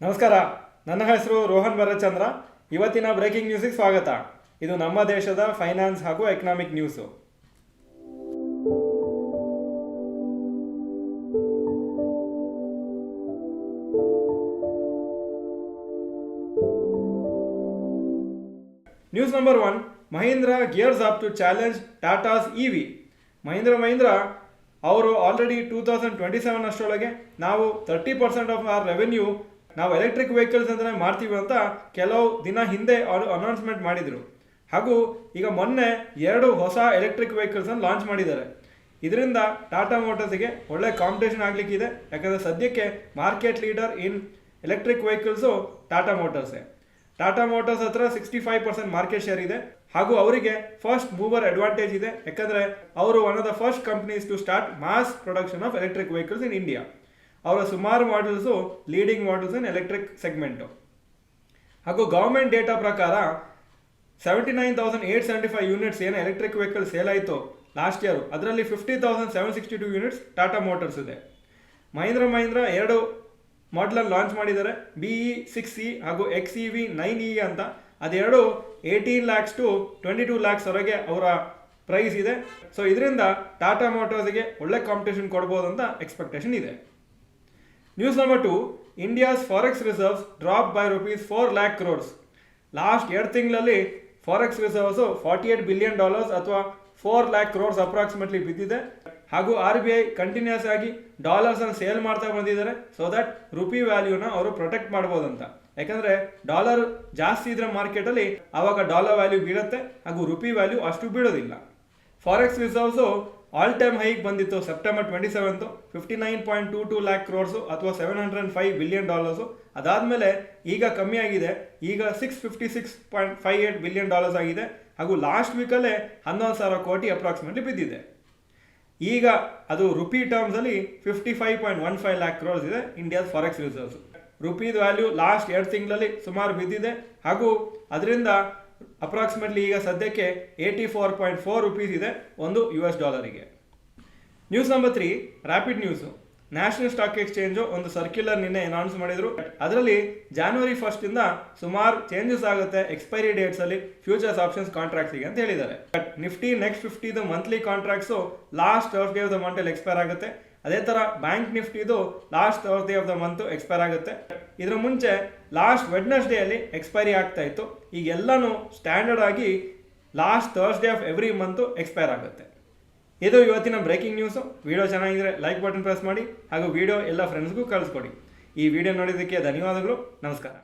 ನಮಸ್ಕಾರ, ನನ್ನ ಹೆಸರು ರೋಹನ್ ಭರತ್ಚಂದ್ರ. ಇವತ್ತಿನ ಬ್ರೇಕಿಂಗ್ ನ್ಯೂಸಿಗೆ ಸ್ವಾಗತ. ಇದು ನಮ್ಮ ದೇಶದ ಫೈನಾನ್ಸ್ ಹಾಗೂ economic news. News number 1, Mahindra gears up to challenge Tata's EV. Mahindra ಅವರು ಆಲ್ರೆಡಿ 2027 ಅಷ್ಟರೊಳಗೆ ನಾವು 30% ಆಫ್ ಆರ್ ರೆವೆನ್ಯೂ ನಾವು ಎಲೆಕ್ಟ್ರಿಕ್ ವೆಹಿಕಲ್ಸ್ ಅಂತಲೇ ಮಾಡ್ತೀವಿ ಅಂತ ಕೆಲವು ದಿನ ಹಿಂದೆ ಅವರು ಅನೌನ್ಸ್ಮೆಂಟ್ ಮಾಡಿದರು. ಹಾಗೂ ಈಗ ಮೊನ್ನೆ 2 ಹೊಸ ಎಲೆಕ್ಟ್ರಿಕ್ ವೆಹಿಕಲ್ಸನ್ನು ಲಾಂಚ್ ಮಾಡಿದ್ದಾರೆ. ಇದರಿಂದ ಟಾಟಾ ಮೋಟರ್ಸ್ಗೆ ಒಳ್ಳೆ ಕಾಂಪಿಟೇಷನ್ ಆಗಲಿಕ್ಕಿದೆ. ಯಾಕಂದರೆ ಸದ್ಯಕ್ಕೆ market leader in electric vehicles Tata ಮೋಟರ್ಸೇ. ಟಾಟಾ ಮೋಟರ್ಸ್ ಹತ್ರ 65% ಮಾರ್ಕೆಟ್ ಶೇರ್ ಇದೆ. ಹಾಗೂ ಅವರಿಗೆ ಫಸ್ಟ್ ಮೂವರ್ ಅಡ್ವಾಂಟೇಜ್ ಇದೆ. ಯಾಕಂದರೆ ಅವರು one of the first companies to start mass production of electric vehicles in India. ಅವರ ಸುಮಾರು models leading models in electric segment. ಹಾಗೂ ಗೌರ್ಮೆಂಟ್ ಡೇಟಾ ಪ್ರಕಾರ 79,875 ಯೂನಿಟ್ಸ್ ಏನು ಎಲೆಕ್ಟ್ರಿಕ್ ವೆಹಿಕಲ್ ಸೇಲ್ ಆಯಿತು ಲಾಸ್ಟ್ ಇಯರು, ಅದರಲ್ಲಿ 50,762 ಯೂನಿಟ್ಸ್ ಟಾಟಾ ಮೋಟರ್ಸ್ ಇದೆ. ಮಹೀಂದ್ರ 2 ಮಾಡೆಲನ್ನು ಲಾಂಚ್ ಮಾಡಿದ್ದಾರೆ, BE6E ಹಾಗೂ XEV9E ಅಂತ. ಅದೆರಡು 18 lakhs to 22 lakhs ವರೆಗೆ ಅವರ ಪ್ರೈಸ್ ಇದೆ. ಸೊ ಇದರಿಂದ ಟಾಟಾ ಮೋಟರ್ಸ್ಗೆ ಒಳ್ಳೆ ಕಾಂಪಿಟೇಷನ್ ಕೊಡ್ಬೋದು ಅಂತ ಎಕ್ಸ್ಪೆಕ್ಟೇಷನ್ ಇದೆ. News number 2, India's forex reserves drop by ₹4 lakh crores. Last 2 ತಿಂಗಳಲ್ಲಿ ಫಾರೆಕ್ಸ್ ರಿಸರ್ವ್ಸು $48 billion ಅಥವಾ 4 lakh crores ಅಪ್ರಾಕ್ಸಿಮೇಟ್ಲಿ ಬಿದ್ದಿದೆ. ಹಾಗೂ RBI ಕಂಟಿನ್ಯೂಸ್ ಆಗಿ ಡಾಲರ್ಸನ್ನು ಸೇಲ್ ಮಾಡ್ತಾ ಬಂದಿದ್ದಾರೆ, ಸೊ ದಟ್ ರುಪಿ ವ್ಯಾಲ್ಯೂನ ಅವರು ಪ್ರೊಟೆಕ್ಟ್ ಮಾಡ್ಬೋದಂತ. ಯಾಕಂದರೆ ಡಾಲರ್ ಜಾಸ್ತಿ ಇದ್ರೆ ಮಾರ್ಕೆಟಲ್ಲಿ ಆವಾಗ ಡಾಲರ್ ವ್ಯಾಲ್ಯೂ ಬೀಳುತ್ತೆ, ಹಾಗೂ ರುಪಿ ವ್ಯಾಲ್ಯೂ ಅಷ್ಟು ಬೀಳೋದಿಲ್ಲ. ಫಾರೆಕ್ಸ್ ರಿಸರ್ವ್ಸು ಆಲ್ ಟೈಮ್ ಹೈಗೆ ಬಂದಿತ್ತು ಸೆಪ್ಟೆಂಬರ್ 27, $59.22 lakh crores ಅಥವಾ $705 billion. ಅದಾದಮೇಲೆ ಈಗ ಕಮ್ಮಿ ಆಗಿದೆ, ಈಗ $656.58 billion ಆಗಿದೆ. ಹಾಗೂ ಲಾಸ್ಟ್ ವೀಕಲ್ಲೇ 11,000 ಕೋಟಿ ಅಪ್ರಾಕ್ಸಿಮೇಟ್ಲಿ ಬಿದ್ದಿದೆ. ಈಗ ಅದು ರುಪಿ ಟರ್ಮ್ಸಲ್ಲಿ 55.15 lakh crores ಇದೆ ಇಂಡಿಯಾಸ್ ಫಾರೆಕ್ಸ್ ರಿಸರ್ವ್ಸ್. ರುಪೀದ ವ್ಯಾಲ್ಯೂ ಲಾಸ್ಟ್ 2 ತಿಂಗಳಲ್ಲಿ ಸುಮಾರು ಬಿದ್ದಿದೆ, ಹಾಗೂ ಅದರಿಂದ ಅಪ್ರಾಕ್ಸಿಮೇಟ್ಲಿ ಈಗ ಸದ್ಯಕ್ಕೆ 84.4 rupees ಇದೆ ಒಂದು $1. News number 3, rapid news. National stock exchange ಒಂದು ಸರ್ಕ್ಯುಲರ್ ನಿನ್ನೆ ಅನೌನ್ಸ್ ಮಾಡಿದರು. ಅದರಲ್ಲಿ January 1 ಸುಮಾರು ಚೇಂಜಸ್ ಆಗುತ್ತೆ ಎಕ್ಸ್ಪೈರಿ ಡೇಟ್ಸಲ್ಲಿ ಫ್ಯೂಚರ್ಸ್ ಆಪ್ಷನ್ಸ್ ಕಾಂಟ್ರಾಕ್ಟ್ಸಿಗೆ ಅಂತ ಹೇಳಿದ್ದಾರೆ. But Nifty next 50 monthly contracts last Thursday of the ಮಂತಲ್ಲಿ ಎಕ್ಸ್ಪೈರ್ ಆಗುತ್ತೆ. ಅದೇ ಥರ ಬ್ಯಾಂಕ್ ನಿಫ್ಟಿದು last Thursday of the month expire ಆಗುತ್ತೆ. ಇದರ ಮುಂಚೆ ಲಾಸ್ಟ್ ವೆಡ್ನೆಸ್ಡೇಯಲ್ಲಿ ಎಕ್ಸ್ಪೈರಿ ಆಗ್ತಾ ಇತ್ತು. ಈಗೆಲ್ಲನೂ ಸ್ಟ್ಯಾಂಡರ್ಡ್ ಆಗಿ last Thursday of every month expire ಆಗುತ್ತೆ. ಇದು ಇವತ್ತಿನ ಬ್ರೇಕಿಂಗ್ ನ್ಯೂಸು. ವಿಡಿಯೋ ಚೆನ್ನಾಗಿದ್ರೆ ಲೈಕ್ ಬಟನ್ ಪ್ರೆಸ್ ಮಾಡಿ, ಹಾಗೂ ವಿಡಿಯೋ ಎಲ್ಲ ಫ್ರೆಂಡ್ಸ್ಗೂ ಕಳಿಸ್ಕೊಡಿ. ಈ ವಿಡಿಯೋ ನೋಡಿದ್ದಕ್ಕೆ ಧನ್ಯವಾದಗಳು. ನಮಸ್ಕಾರ.